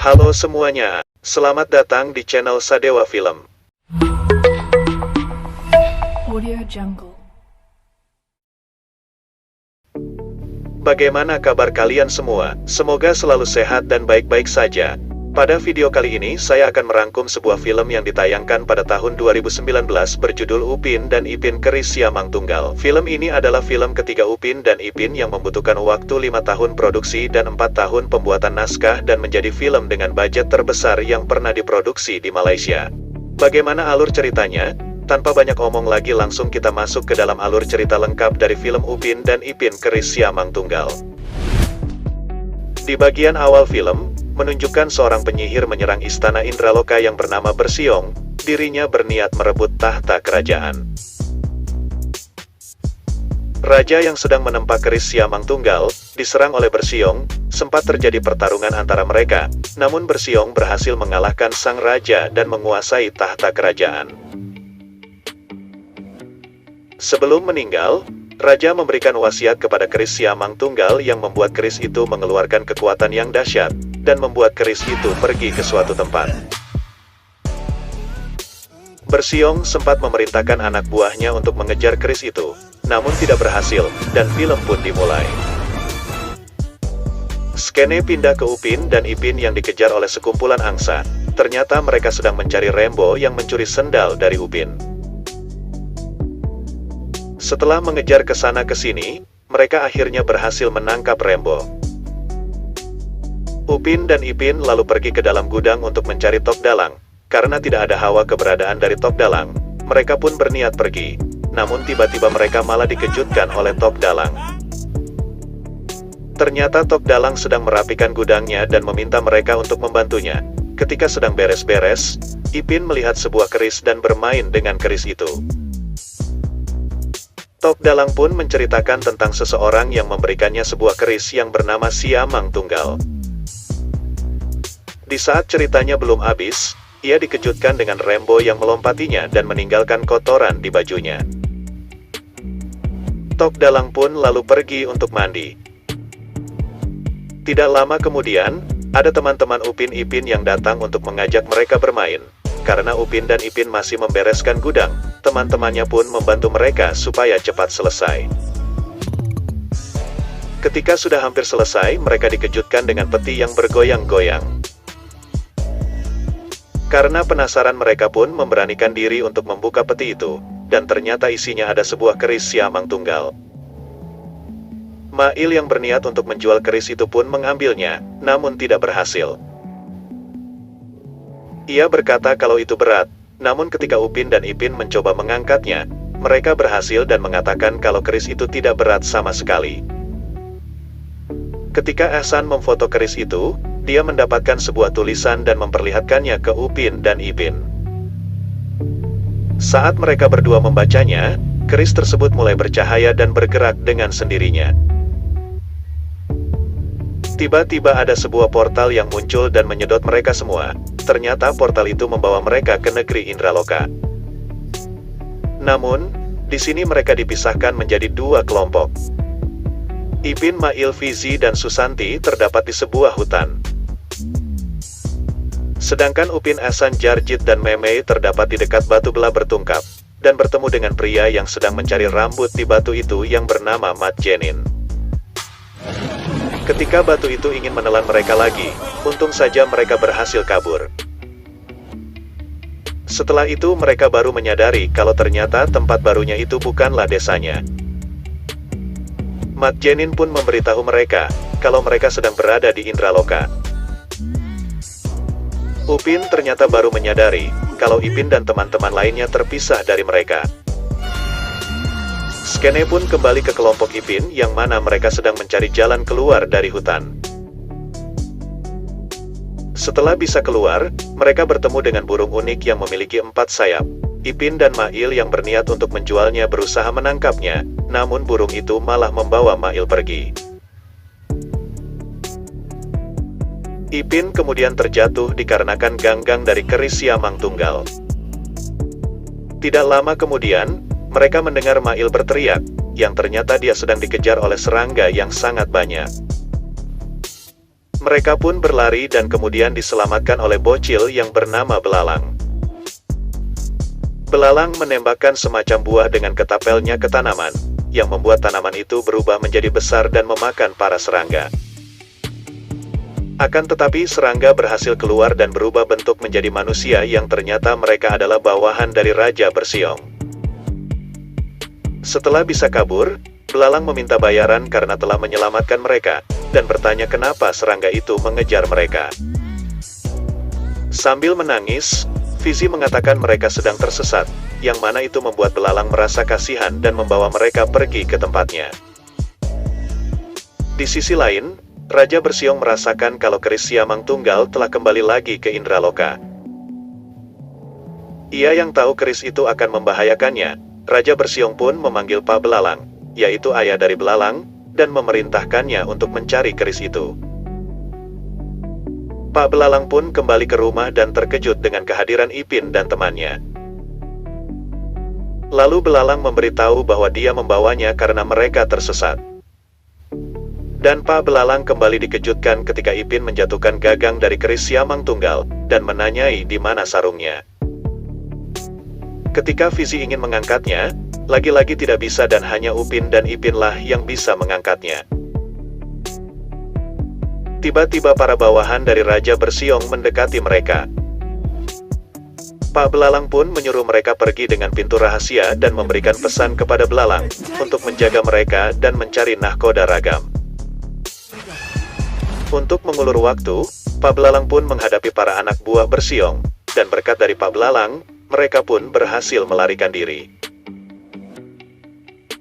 Halo semuanya, selamat datang di channel Sadewa Film. Audio Jungle. Bagaimana kabar kalian semua? Semoga selalu sehat dan baik-baik saja. Pada video kali ini saya akan merangkum sebuah film yang ditayangkan pada tahun 2019 berjudul Upin dan Ipin Keris Siamang Tunggal. Film ini adalah film ketiga Upin dan Ipin yang membutuhkan waktu 5 tahun produksi dan 4 tahun pembuatan naskah dan menjadi film dengan budget terbesar yang pernah diproduksi di Malaysia. Bagaimana alur ceritanya? Tanpa banyak omong lagi langsung kita masuk ke dalam alur cerita lengkap dari film Upin dan Ipin Keris Siamang Tunggal. Di bagian awal film, menunjukkan seorang penyihir menyerang istana Indraloka yang bernama Bersiong. Dirinya berniat merebut tahta kerajaan. Raja yang sedang menempa keris Siamang Tunggal, diserang oleh Bersiong. Sempat terjadi pertarungan antara mereka, namun Bersiong berhasil mengalahkan sang raja dan menguasai tahta kerajaan. Sebelum meninggal, Raja memberikan wasiat kepada keris Siamang Tunggal yang membuat keris itu mengeluarkan kekuatan yang dahsyat, dan membuat keris itu pergi ke suatu tempat. Bersiong sempat memerintahkan anak buahnya untuk mengejar keris itu, namun tidak berhasil, dan film pun dimulai. Skene pindah ke Upin dan Ipin yang dikejar oleh sekumpulan angsa. Ternyata mereka sedang mencari Rembo yang mencuri sendal dari Upin. Setelah mengejar ke sana ke sini, mereka akhirnya berhasil menangkap Rembo. Upin dan Ipin lalu pergi ke dalam gudang untuk mencari Tok Dalang. Karena tidak ada hawa keberadaan dari Tok Dalang, mereka pun berniat pergi. Namun tiba-tiba mereka malah dikejutkan oleh Tok Dalang. Ternyata Tok Dalang sedang merapikan gudangnya dan meminta mereka untuk membantunya. Ketika sedang beres-beres, Ipin melihat sebuah keris dan bermain dengan keris itu. Tok Dalang pun menceritakan tentang seseorang yang memberikannya sebuah keris yang bernama Siamang Tunggal. Di saat ceritanya belum habis, ia dikejutkan dengan Rembo yang melompatinya dan meninggalkan kotoran di bajunya. Tok Dalang pun lalu pergi untuk mandi. Tidak lama kemudian, ada teman-teman Upin Ipin yang datang untuk mengajak mereka bermain. Karena Upin dan Ipin masih membereskan gudang, teman-temannya pun membantu mereka supaya cepat selesai. Ketika sudah hampir selesai, mereka dikejutkan dengan peti yang bergoyang-goyang. Karena penasaran mereka pun memberanikan diri untuk membuka peti itu, dan ternyata isinya ada sebuah keris Siamang Tunggal. Mail yang berniat untuk menjual keris itu pun mengambilnya, namun tidak berhasil. Ia berkata kalau itu berat, namun ketika Upin dan Ipin mencoba mengangkatnya, mereka berhasil dan mengatakan kalau keris itu tidak berat sama sekali. Ketika Ehsan memfoto keris itu, dia mendapatkan sebuah tulisan dan memperlihatkannya ke Upin dan Ipin. Saat mereka berdua membacanya, keris tersebut mulai bercahaya dan bergerak dengan sendirinya. Tiba-tiba ada sebuah portal yang muncul dan menyedot mereka semua. Ternyata portal itu membawa mereka ke negeri Indraloka. Namun, di sini mereka dipisahkan menjadi dua kelompok. Ipin, Mail, Fizi, dan Susanti terdapat di sebuah hutan. Sedangkan Upin, Ehsan, Jarjit, dan Memei terdapat di dekat batu belah bertungkap, dan bertemu dengan pria yang sedang mencari rambut di batu itu yang bernama Mat Jenin. Ketika batu itu ingin menelan mereka lagi, untung saja mereka berhasil kabur. Setelah itu mereka baru menyadari kalau ternyata tempat barunya itu bukanlah desanya. Mat Jenin pun memberitahu mereka, kalau mereka sedang berada di Indraloka. Upin ternyata baru menyadari, kalau Ipin dan teman-teman lainnya terpisah dari mereka. Skene pun kembali ke kelompok Ipin yang mana mereka sedang mencari jalan keluar dari hutan. Setelah bisa keluar, mereka bertemu dengan burung unik yang memiliki 4 sayap. Ipin dan Mail yang berniat untuk menjualnya berusaha menangkapnya, namun burung itu malah membawa Mail pergi. Ipin kemudian terjatuh dikarenakan ganggang dari keris Siamang Tunggal. Tidak lama kemudian, mereka mendengar Mail berteriak, yang ternyata dia sedang dikejar oleh serangga yang sangat banyak. Mereka pun berlari dan kemudian diselamatkan oleh bocil yang bernama Belalang. Belalang menembakkan semacam buah dengan ketapelnya ke tanaman, yang membuat tanaman itu berubah menjadi besar dan memakan para serangga. Akan tetapi serangga berhasil keluar dan berubah bentuk menjadi manusia yang ternyata mereka adalah bawahan dari Raja Bersiong. Setelah bisa kabur, Belalang meminta bayaran karena telah menyelamatkan mereka, dan bertanya kenapa serangga itu mengejar mereka. Sambil menangis, Fizi mengatakan mereka sedang tersesat, yang mana itu membuat Belalang merasa kasihan dan membawa mereka pergi ke tempatnya. Di sisi lain, Raja Bersiong merasakan kalau keris Siamang Tunggal telah kembali lagi ke Indraloka. Ia yang tahu keris itu akan membahayakannya, Raja Bersiong pun memanggil Pak Belalang, yaitu ayah dari Belalang, dan memerintahkannya untuk mencari keris itu. Pak Belalang pun kembali ke rumah dan terkejut dengan kehadiran Ipin dan temannya. Lalu Belalang memberitahu bahwa dia membawanya karena mereka tersesat. Dan Pak Belalang kembali dikejutkan ketika Ipin menjatuhkan gagang dari keris Siamang Tunggal, dan menanyai di mana sarungnya. Ketika Fizi ingin mengangkatnya, lagi-lagi tidak bisa dan hanya Upin dan Ipinlah yang bisa mengangkatnya. Tiba-tiba para bawahan dari Raja Bersiong mendekati mereka. Pak Belalang pun menyuruh mereka pergi dengan pintu rahasia dan memberikan pesan kepada Belalang, untuk menjaga mereka dan mencari nahkoda ragam. Untuk mengulur waktu, Pak Belalang pun menghadapi para anak buah Bersiong, dan berkat dari Pak Belalang, mereka pun berhasil melarikan diri.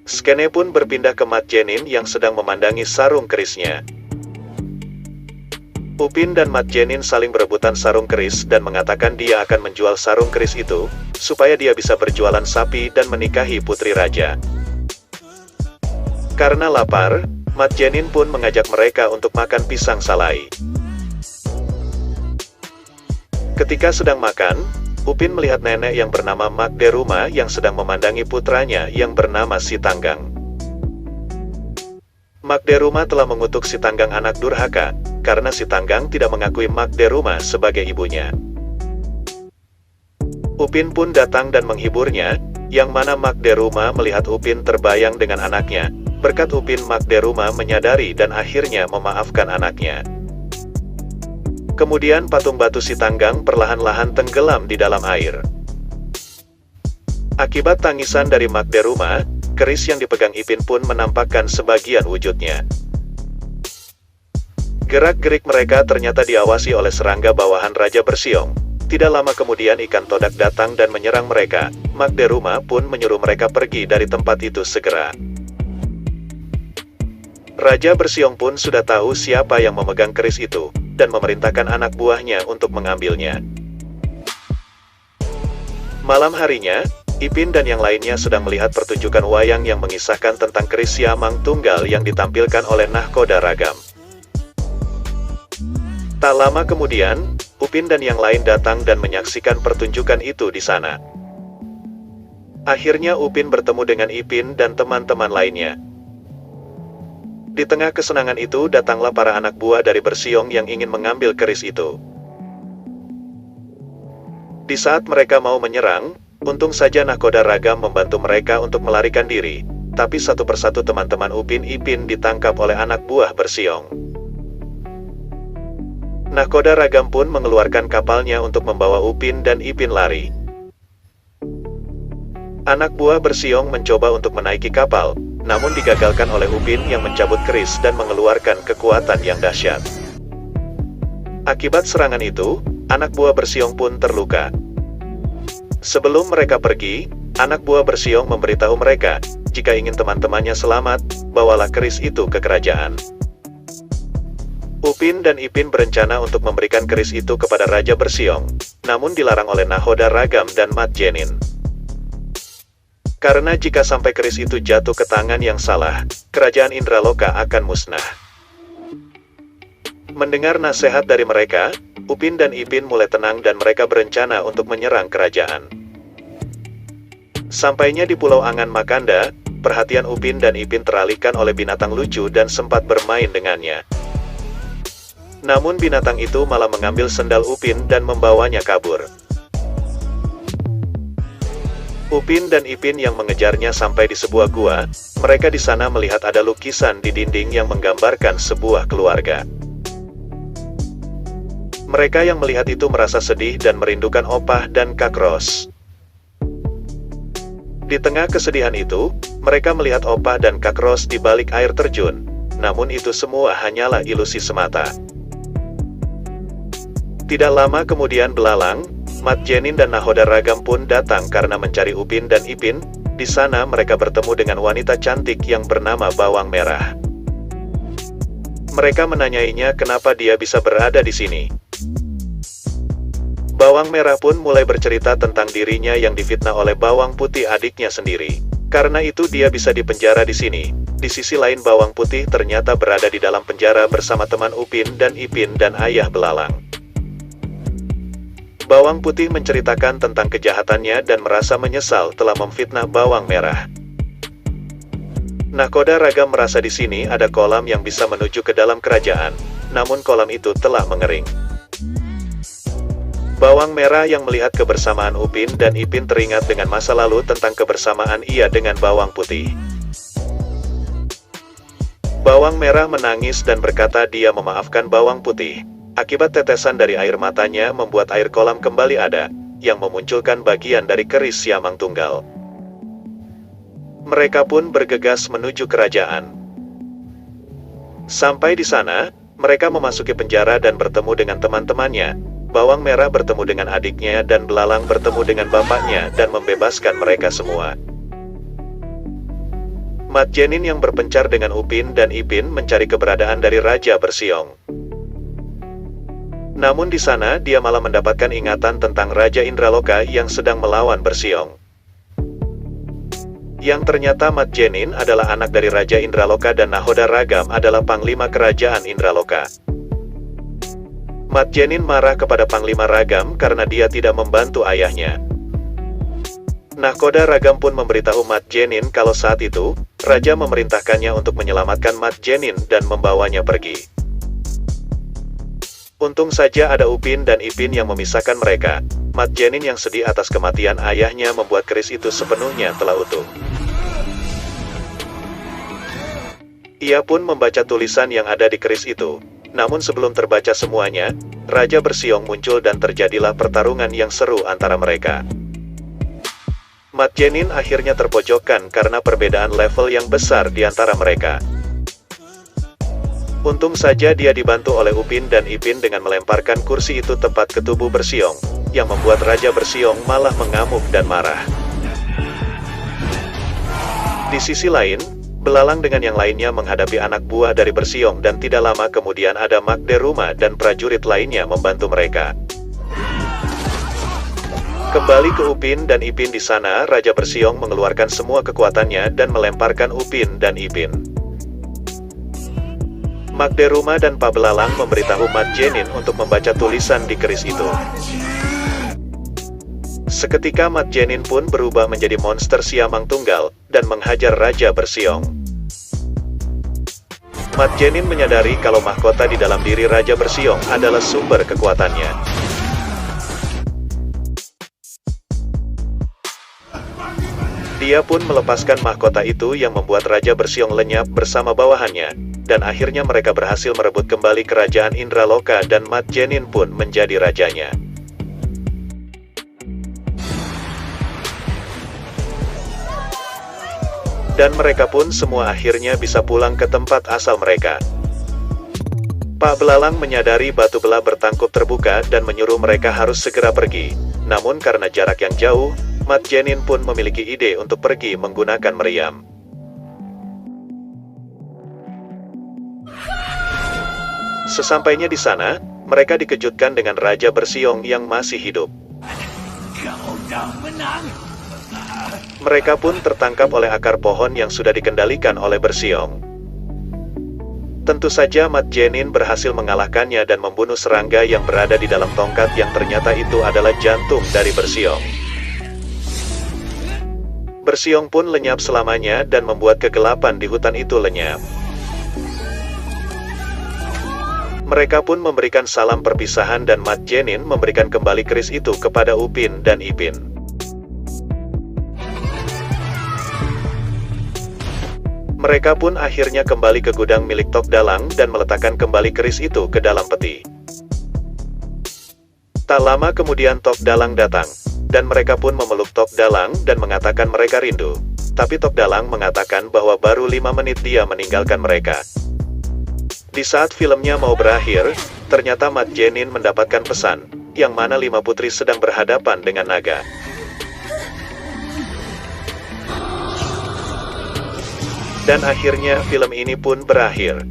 Skene pun berpindah ke Mat Jenin yang sedang memandangi sarung kerisnya. Upin dan Mat Jenin saling berebutan sarung keris dan mengatakan dia akan menjual sarung keris itu, supaya dia bisa berjualan sapi dan menikahi putri raja. Karena lapar, Mat Jenin pun mengajak mereka untuk makan pisang salai. Ketika sedang makan, Upin melihat nenek yang bernama Magderuma yang sedang memandangi putranya yang bernama Sitanggang. Magderuma telah mengutuk Sitanggang anak durhaka, karena Sitanggang tidak mengakui Magderuma sebagai ibunya. Upin pun datang dan menghiburnya, yang mana Magderuma melihat Upin terbayang dengan anaknya. Berkat Upin, Magderuma menyadari dan akhirnya memaafkan anaknya. Kemudian patung batu Sitanggang perlahan-lahan tenggelam di dalam air. Akibat tangisan dari Magderuma, keris yang dipegang Ipin pun menampakkan sebagian wujudnya. Gerak-gerik mereka ternyata diawasi oleh serangga bawahan Raja Bersiong. Tidak lama kemudian ikan todak datang dan menyerang mereka. Magderuma pun menyuruh mereka pergi dari tempat itu segera. Raja Bersiong pun sudah tahu siapa yang memegang keris itu, dan memerintahkan anak buahnya untuk mengambilnya. Malam harinya, Ipin dan yang lainnya sedang melihat pertunjukan wayang yang mengisahkan tentang keris Siamang Tunggal yang ditampilkan oleh nahkoda ragam. Tak lama kemudian, Upin dan yang lain datang dan menyaksikan pertunjukan itu di sana. Akhirnya Upin bertemu dengan Ipin dan teman-teman lainnya. Di tengah kesenangan itu datanglah para anak buah dari Bersiong yang ingin mengambil keris itu. Di saat mereka mau menyerang, untung saja nahkoda ragam membantu mereka untuk melarikan diri, tapi satu persatu teman-teman Upin Ipin ditangkap oleh anak buah Bersiong. Nahkoda ragam pun mengeluarkan kapalnya untuk membawa Upin dan Ipin lari. Anak buah Bersiong mencoba untuk menaiki kapal, namun digagalkan oleh Upin yang mencabut keris dan mengeluarkan kekuatan yang dahsyat. Akibat serangan itu, anak buah Bersiong pun terluka. Sebelum mereka pergi, anak buah Bersiong memberitahu mereka, jika ingin teman-temannya selamat, bawalah keris itu ke kerajaan. Upin dan Ipin berencana untuk memberikan keris itu kepada Raja Bersiong, namun dilarang oleh nahkoda ragam dan Mat Jenin. Karena jika sampai keris itu jatuh ke tangan yang salah, kerajaan Indraloka akan musnah. Mendengar nasihat dari mereka, Upin dan Ipin mulai tenang dan mereka berencana untuk menyerang kerajaan. Sampainya di Pulau Angan Makanda, perhatian Upin dan Ipin teralihkan oleh binatang lucu dan sempat bermain dengannya. Namun binatang itu malah mengambil sendal Upin dan membawanya kabur. Upin dan Ipin yang mengejarnya sampai di sebuah gua. Mereka di sana melihat ada lukisan di dinding yang menggambarkan sebuah keluarga. Mereka yang melihat itu merasa sedih dan merindukan Opah dan Kak Ros. Di tengah kesedihan itu, mereka melihat Opah dan Kak Ros di balik air terjun. Namun itu semua hanyalah ilusi semata. Tidak lama kemudian belalang, Mat Jenin dan Nahoda Ragam pun datang karena mencari Upin dan Ipin. Di sana mereka bertemu dengan wanita cantik yang bernama Bawang Merah. Mereka menanyainya kenapa dia bisa berada di sini. Bawang Merah pun mulai bercerita tentang dirinya yang difitnah oleh Bawang Putih adiknya sendiri. Karena itu dia bisa dipenjara di sini. Di sisi lain Bawang Putih ternyata berada di dalam penjara bersama teman Upin dan Ipin dan ayah belalang. Bawang Putih menceritakan tentang kejahatannya dan merasa menyesal telah memfitnah Bawang Merah. Nakoda Ragam merasa di sini ada kolam yang bisa menuju ke dalam kerajaan, namun kolam itu telah mengering. Bawang Merah yang melihat kebersamaan Upin dan Ipin teringat dengan masa lalu tentang kebersamaan ia dengan Bawang Putih. Bawang Merah menangis dan berkata dia memaafkan Bawang Putih. Akibat tetesan dari air matanya membuat air kolam kembali ada, yang memunculkan bagian dari keris Siamang Tunggal. Mereka pun bergegas menuju kerajaan. Sampai di sana, mereka memasuki penjara dan bertemu dengan teman-temannya. Bawang Merah bertemu dengan adiknya dan Belalang bertemu dengan bapaknya dan membebaskan mereka semua. Mat Jenin yang berpencar dengan Upin dan Ipin mencari keberadaan dari Raja Bersiong. Namun di sana dia malah mendapatkan ingatan tentang Raja Indraloka yang sedang melawan Bersiong. Yang ternyata Mat Jenin adalah anak dari Raja Indraloka dan Nahoda Ragam adalah Panglima Kerajaan Indraloka. Mat Jenin marah kepada Panglima Ragam karena dia tidak membantu ayahnya. Nakoda Ragam pun memberitahu Mat Jenin kalau saat itu, Raja memerintahkannya untuk menyelamatkan Mat Jenin dan membawanya pergi. Untung saja ada Upin dan Ipin yang memisahkan mereka. Mat Jenin yang sedih atas kematian ayahnya membuat keris itu sepenuhnya telah utuh. Ia pun membaca tulisan yang ada di keris itu. Namun sebelum terbaca semuanya, Raja Bersiong muncul dan terjadilah pertarungan yang seru antara mereka. Mat Jenin akhirnya terpojokkan karena perbedaan level yang besar di antara mereka. Untung saja dia dibantu oleh Upin dan Ipin dengan melemparkan kursi itu tepat ke tubuh Bersiong, yang membuat Raja Bersiong malah mengamuk dan marah. Di sisi lain, Belalang dengan yang lainnya menghadapi anak buah dari Bersiong dan tidak lama kemudian ada Magderuma dan prajurit lainnya membantu mereka. Kembali ke Upin dan Ipin di sana, Raja Bersiong mengeluarkan semua kekuatannya dan melemparkan Upin dan Ipin. Magderuma dan Pak Belalang memberitahu Mat Jenin untuk membaca tulisan di keris itu. Seketika Mat Jenin pun berubah menjadi monster Siamang Tunggal, dan menghajar Raja Bersiong. Mat Jenin menyadari kalau mahkota di dalam diri Raja Bersiong adalah sumber kekuatannya. Dia pun melepaskan mahkota itu yang membuat Raja Bersiong lenyap bersama bawahannya, dan akhirnya mereka berhasil merebut kembali kerajaan Indraloka dan Mat Jenin pun menjadi rajanya. Dan mereka pun semua akhirnya bisa pulang ke tempat asal mereka. Pak Belalang menyadari batu belah bertangkup terbuka dan menyuruh mereka harus segera pergi. Namun karena jarak yang jauh, Mat Jenin pun memiliki ide untuk pergi menggunakan meriam. Sesampainya di sana, mereka dikejutkan dengan Raja Bersiong yang masih hidup. Kau dah menang. Mereka pun tertangkap oleh akar pohon yang sudah dikendalikan oleh Bersiong. Tentu saja Mat Jenin berhasil mengalahkannya dan membunuh serangga yang berada di dalam tongkat yang ternyata itu adalah jantung dari Bersiong. Bersiong pun lenyap selamanya dan membuat kegelapan di hutan itu lenyap. Mereka pun memberikan salam perpisahan dan Mat Jenin memberikan kembali keris itu kepada Upin dan Ipin. Mereka pun akhirnya kembali ke gudang milik Tok Dalang dan meletakkan kembali keris itu ke dalam peti. Tak lama kemudian Tok Dalang datang, dan mereka pun memeluk Tok Dalang dan mengatakan mereka rindu. Tapi Tok Dalang mengatakan bahwa baru 5 menit dia meninggalkan mereka. Di saat filmnya mau berakhir, ternyata Mat Jenin mendapatkan pesan, yang mana 5 putri sedang berhadapan dengan naga. Dan akhirnya film ini pun berakhir.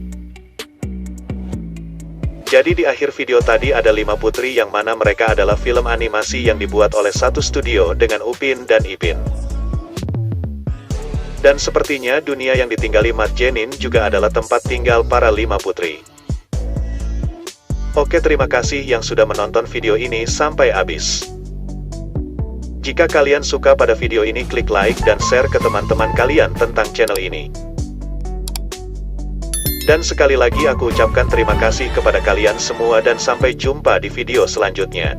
Jadi di akhir video tadi ada 5 putri yang mana mereka adalah film animasi yang dibuat oleh satu studio dengan Upin dan Ipin. Dan sepertinya dunia yang ditinggali Mat Jenin juga adalah tempat tinggal para 5 putri. Oke, terima kasih yang sudah menonton video ini sampai habis. Jika kalian suka pada video ini, klik like dan share ke teman-teman kalian tentang channel ini. Dan sekali lagi aku ucapkan terima kasih kepada kalian semua dan sampai jumpa di video selanjutnya.